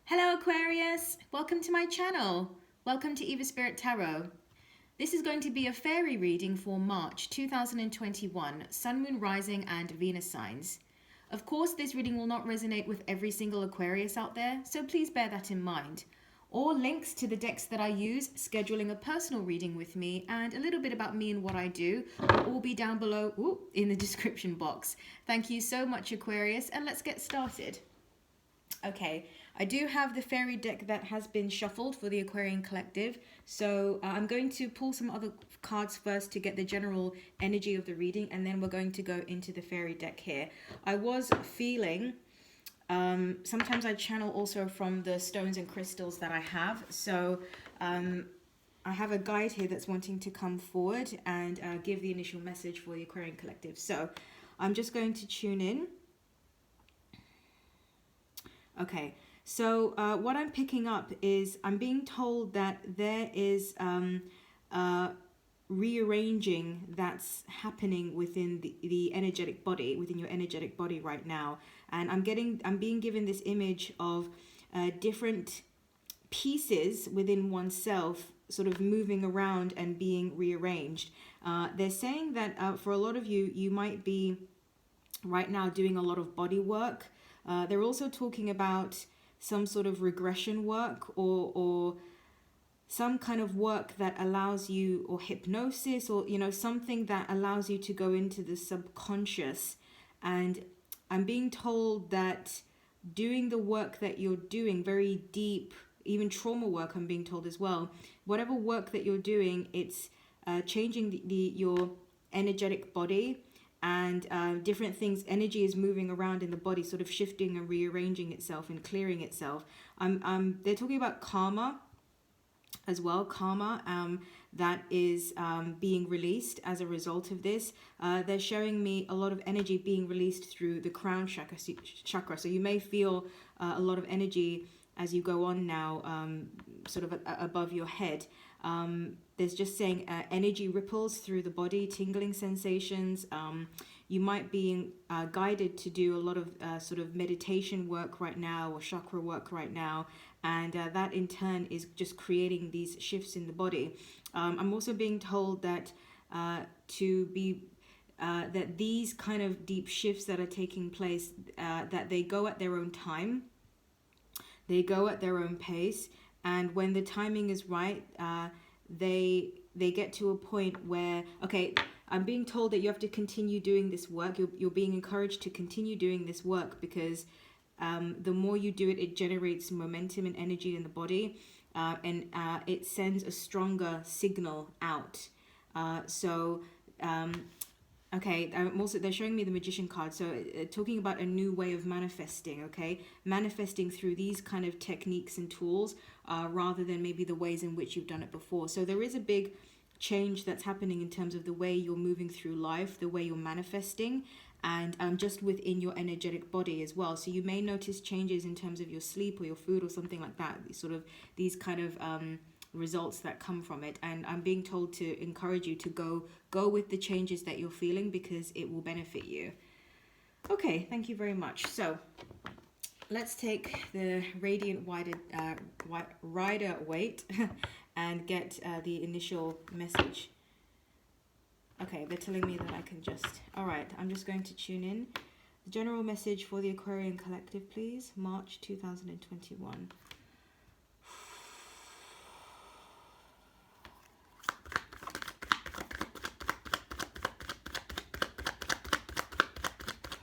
Hello Aquarius, welcome to my channel. Welcome to Evaspirit Tarot. This is going to be a fairy reading for March 2021, Sun, Moon, Rising and Venus signs. Of course, this reading will not resonate with every single Aquarius out there, so please bear that in mind. All links to the decks that I use, scheduling a personal reading with me, and a little bit about me and what I do will all be down below in the description box. Thank you so much Aquarius, and let's get started. Okay, I do have the fairy deck that has been shuffled for the Aquarian Collective. So I'm going to pull some other cards first to get the general energy of the reading, and then we're going to go into the fairy deck here. I was feeling, sometimes I channel also from the stones and crystals that I have. So I have a guide here that's wanting to come forward and give the initial message for the Aquarian Collective. So I'm just going to tune in. Okay, so what I'm picking up is I'm being told that there is rearranging that's happening within the energetic body, within your energetic body right now. And I'm being given this image of different pieces within oneself sort of moving around and being rearranged. They're saying that for a lot of you, you might be right now doing a lot of body work. They're also talking about some sort of regression work or some kind of work that allows you, or hypnosis, or something that allows you to go into the subconscious. And I'm being told that doing the work that you're doing, very deep, even trauma work, I'm being told as well, whatever work that you're doing, it's changing your energetic body. And different things, energy is moving around in the body, sort of shifting and rearranging itself and clearing itself. They're talking about karma as well, karma that is being released as a result of this. They're showing me a lot of energy being released through the crown chakra. So you may feel a lot of energy as you go on now, sort of above your head. There's just saying energy ripples through the body, tingling sensations. You might be guided to do a lot of sort of meditation work right now, or chakra work right now. And that in turn is just creating these shifts in the body. I'm also being told that that these kind of deep shifts that are taking place, that they go at their own time. They go at their own pace, and when the timing is right, they get to a point where, okay, I'm being told that you have to continue doing this work. You're being encouraged to continue doing this work because the more you do it, it generates momentum and energy in the body, and it sends a stronger signal out. Okay, they're showing me the Magician card. So talking about a new way of manifesting, okay? Manifesting through these kind of techniques and tools rather than maybe the ways in which you've done it before. So there is a big change that's happening in terms of the way you're moving through life, the way you're manifesting, and just within your energetic body as well. So you may notice changes in terms of your sleep or your food or something like that, sort of these kind of results that come from it. And I'm being told to encourage you to go with the changes that you're feeling because it will benefit you. Okay, thank you very much. So let's take the Radiant Rider Waite and get the initial message. Okay, they're telling me that I can just... All right, I'm just going to tune in. The general message for the Aquarian Collective, please. March 2021.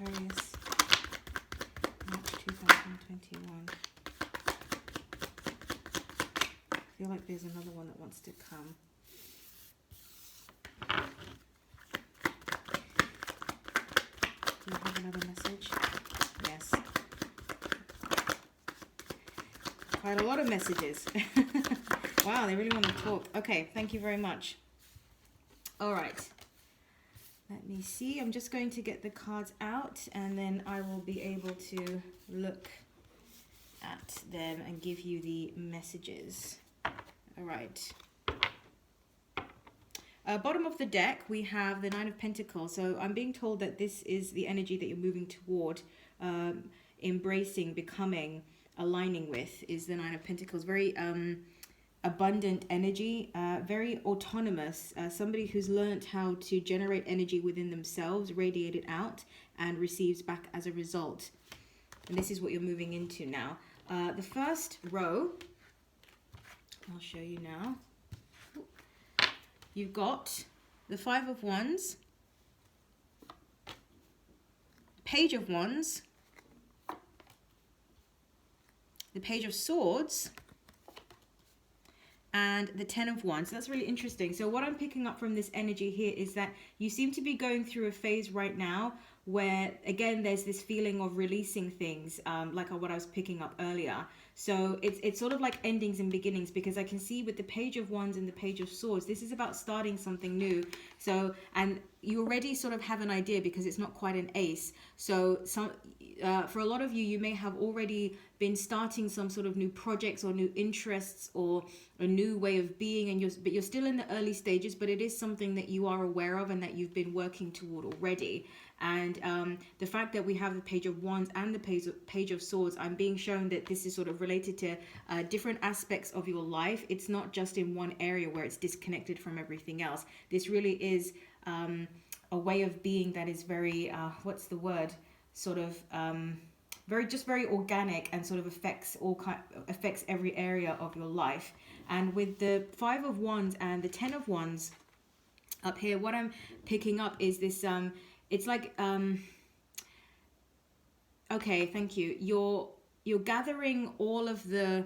Aquarius, March 2021. I feel like there's another one that wants to come. Do you have another message? Yes. Quite a lot of messages. Wow, they really want to talk. Okay, thank you very much. All right. Let me see. I'm just going to get the cards out and then I will be able to look at them and give you the messages. All right. Bottom of the deck, we have the Nine of Pentacles. So I'm being told that this is the energy that you're moving toward, embracing, becoming. aligning with is the Nine of Pentacles. Very abundant energy, very autonomous, somebody who's learned how to generate energy within themselves, radiate it out, and receives back as a result. And this is what you're moving into now. The first row, I'll show you now. You've got the Five of Wands, Page of Wands, the Page of Swords, and the Ten of Wands. That's really interesting. So what I'm picking up from this energy here is that you seem to be going through a phase right now where, again, there's this feeling of releasing things, like what I was picking up earlier. So it's sort of like endings and beginnings, because I can see with the Page of Wands and the Page of Swords, this is about starting something new. So, and you already sort of have an idea because it's not quite an ace. So for a lot of you, you may have already been starting some sort of new projects or new interests or a new way of being, and but you're still in the early stages, but it is something that you are aware of and that you've been working toward already. And the fact that we have the Page of Wands and the Page of Swords, I'm being shown that this is sort of related to different aspects of your life. It's not just in one area where it's disconnected from everything else. This really is a way of being that is very, what's the word? Sort of very organic, and sort of affects every area of your life. And with the Five of Wands and the Ten of Wands up here, what I'm picking up is this it's like okay, thank you. You're gathering all of the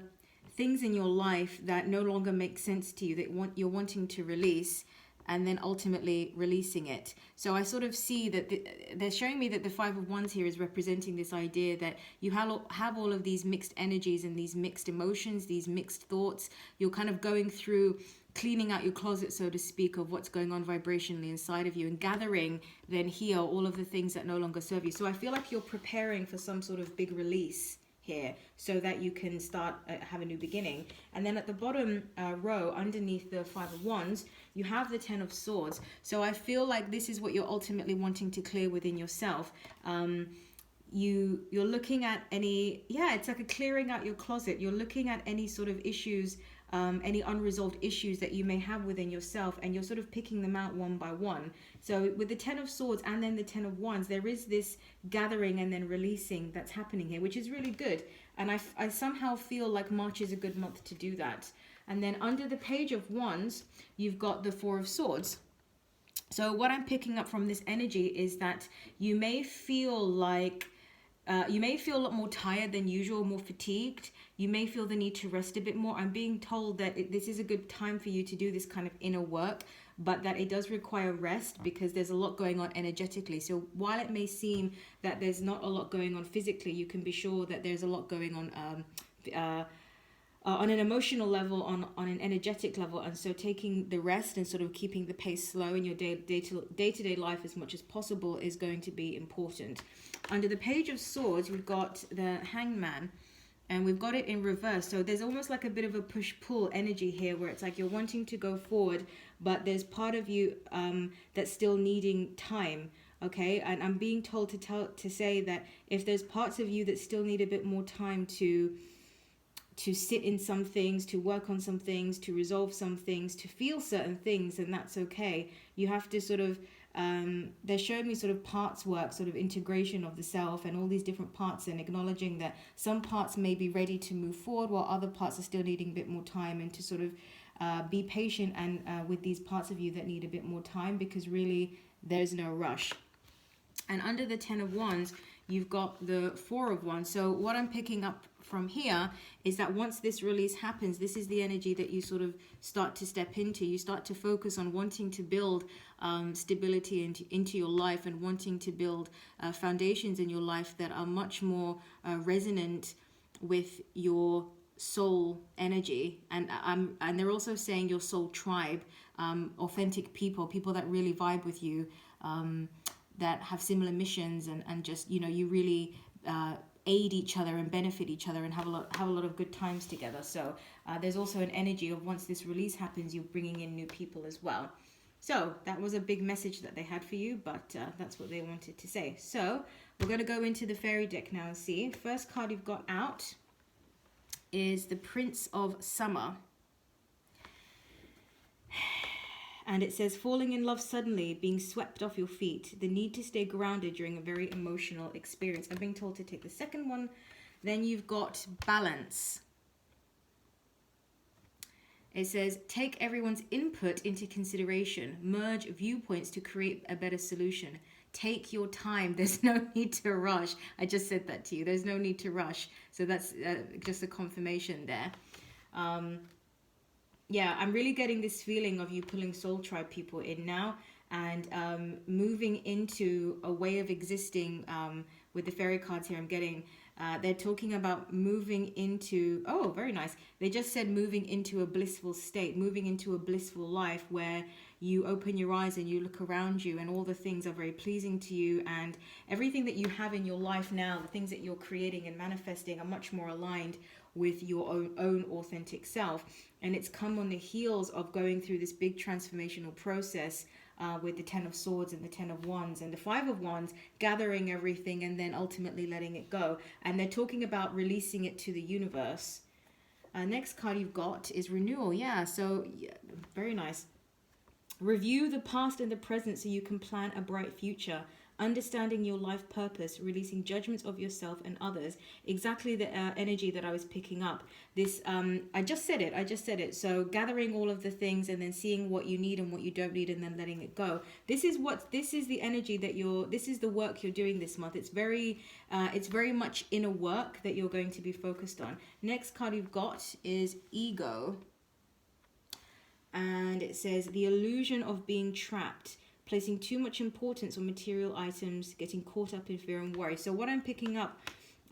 things in your life that no longer make sense to you, that you're wanting to release, and then ultimately releasing it. So I sort of see that they're showing me that the Five of Wands here is representing this idea that you have all of these mixed energies and these mixed emotions, these mixed thoughts. You're kind of going through cleaning out your closet, so to speak, of what's going on vibrationally inside of you, and gathering then here all of the things that no longer serve you. So I feel like you're preparing for some sort of big release here so that you can start have a new beginning. And then at the bottom row underneath the Five of Wands, you have the Ten of Swords. So I feel like this is what you're ultimately wanting to clear within yourself. You're looking at it's like a clearing out your closet. You're looking at any sort of issues, any unresolved issues that you may have within yourself, and you're sort of picking them out one by one. So with the Ten of Swords and then the Ten of Wands, there is this gathering and then releasing that's happening here, which is really good. And I somehow feel like March is a good month to do that. And then under the Page of Wands, you've got the Four of Swords. So what I'm picking up from this energy is that you may feel like you may feel a lot more tired than usual, more fatigued. You may feel the need to rest a bit more. I'm being told that this is a good time for you to do this kind of inner work, but that it does require rest because there's a lot going on energetically. So while it may seem that there's not a lot going on physically, you can be sure that there's a lot going on an emotional level, on an energetic level. And so taking the rest and sort of keeping the pace slow in your day-to-day life as much as possible is going to be important. Under the Page of Swords, we've got the Hangman, and we've got it in reverse. So there's almost like a bit of a push-pull energy here, where it's like you're wanting to go forward, but there's part of you that's still needing time. Okay, and I'm being told to say that if there's parts of you that still need a bit more time to sit in some things, to work on some things, to resolve some things, to feel certain things, and that's okay. You have to sort of, they're showing me sort of parts work, sort of integration of the self and all these different parts, and acknowledging that some parts may be ready to move forward while other parts are still needing a bit more time, and to sort of be patient and with these parts of you that need a bit more time, because really there's no rush. And under the Ten of Wands, you've got the Four of Wands. So what I'm picking up from here is that once this release happens, this is the energy that you sort of start to step into. You start to focus on wanting to build stability into your life, and wanting to build foundations in your life that are much more resonant with your soul energy. And they're also saying your soul tribe, authentic people that really vibe with you, that have similar missions, and just, you really aid each other and benefit each other and have a lot of good times together. So there's also an energy of once this release happens, you're bringing in new people as well. So that was a big message that they had for you, but that's what they wanted to say. So we're going to go into the fairy deck now and see. First card you've got out is the Prince of Summer. And it says, falling in love suddenly, being swept off your feet, the need to stay grounded during a very emotional experience. I'm being told to take the second one. Then you've got balance. It says, take everyone's input into consideration, merge viewpoints to create a better solution. Take your time. There's no need to rush. I just said that to you. There's no need to rush. So that's just a confirmation there. Yeah, I'm really getting this feeling of you pulling soul tribe people in now and moving into a way of existing with the fairy cards here I'm getting. They're talking about moving into, oh, very nice. They just said moving into a blissful state, moving into a blissful life where you open your eyes and you look around you and all the things are very pleasing to you, and everything that you have in your life now, the things that you're creating and manifesting are much more aligned with your own authentic self. And it's come on the heels of going through this big transformational process with the 10 of Swords and the 10 of Wands and the 5 of Wands, gathering everything and then ultimately letting it go. And they're talking about releasing it to the universe. Next card you've got is renewal. Yeah, so yeah, very nice. Review the past and the present so you can plan a bright future. Understanding your life purpose, releasing judgments of yourself and others. Exactly the energy that I was picking up. This, I just said it. So gathering all of the things and then seeing what you need and what you don't need and then letting it go. This is the energy that this is the work you're doing this month. It's very much inner work that you're going to be focused on. Next card you've got is ego. And it says the illusion of being trapped. Placing too much importance on material items, getting caught up in fear and worry. So what I'm picking up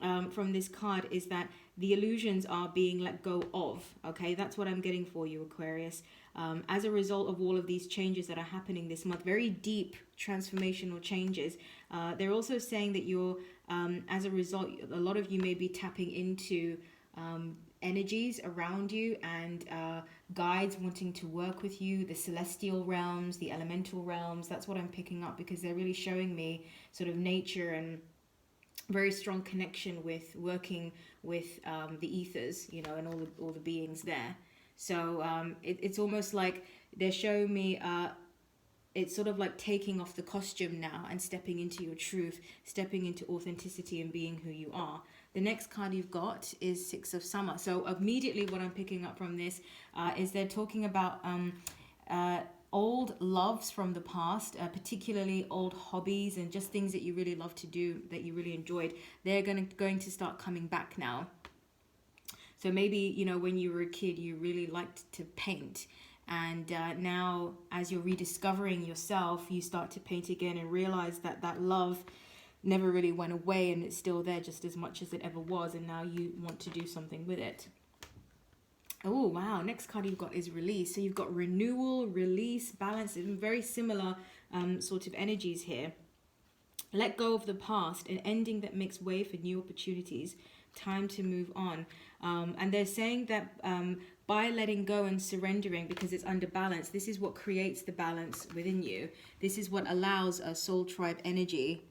from this card is that the illusions are being let go of. Okay, that's what I'm getting for you, Aquarius. As a result of all of these changes that are happening this month, very deep transformational changes. They're also saying that you're, as a result, a lot of you may be tapping into energies around you and guides wanting to work with you, the celestial realms, the elemental realms. That's what I'm picking up, because they're really showing me sort of nature and very strong connection with working with the ethers, you know, and all the beings there. So it's almost like they're showing me it's sort of like taking off the costume now and stepping into your truth, stepping into authenticity and being who you are. The next card you've got is Six of Summer. So immediately what I'm picking up from this is they're talking about old loves from the past, particularly old hobbies and just things that you really love to do, that you really enjoyed. They're going to start coming back now. So maybe, you know, when you were a kid, you really liked to paint. And now as you're rediscovering yourself, you start to paint again and realize that that love never really went away and it's still there just as much as it ever was, and now you want to do something with it. Oh wow, next card you've got is release. So you've got renewal, release, balance, and very similar sort of energies here. Let go of the past, an ending that makes way for new opportunities. Time to move on. And they're saying that by letting go and surrendering, because it's under balance, this is what creates the balance within you. This is what allows a soul tribe energy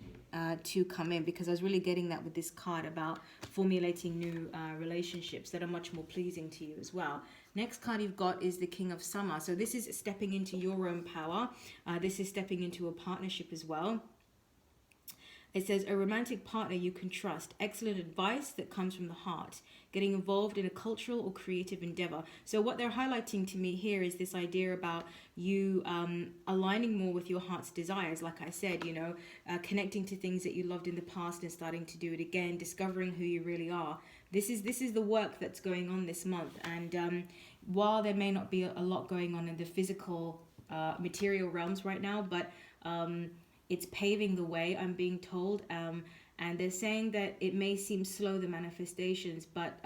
to come in, because I was really getting that with this card about formulating new relationships that are much more pleasing to you as well. Next card you've got is the King of Summer. So this is stepping into your own power. This is stepping into a partnership as well. It says a romantic partner you can trust, excellent advice that comes from the heart, getting involved in a cultural or creative endeavor. So what they're highlighting to me here is this idea about you aligning more with your heart's desires. Like I said, you know, connecting to things that you loved in the past and starting to do it again, discovering who you really are. This is the work that's going on this month. And while there may not be a lot going on in the physical material realms right now, but it's paving the way, I'm being told. And they're saying that it may seem slow, the manifestations, but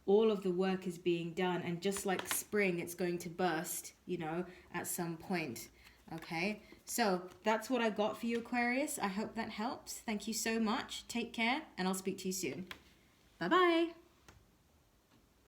all of the work is being done. And just like spring, it's going to burst, you know, at some point. Okay, so that's what I got for you, Aquarius. I hope that helps. Thank you so much. Take care, and I'll speak to you soon. Bye-bye.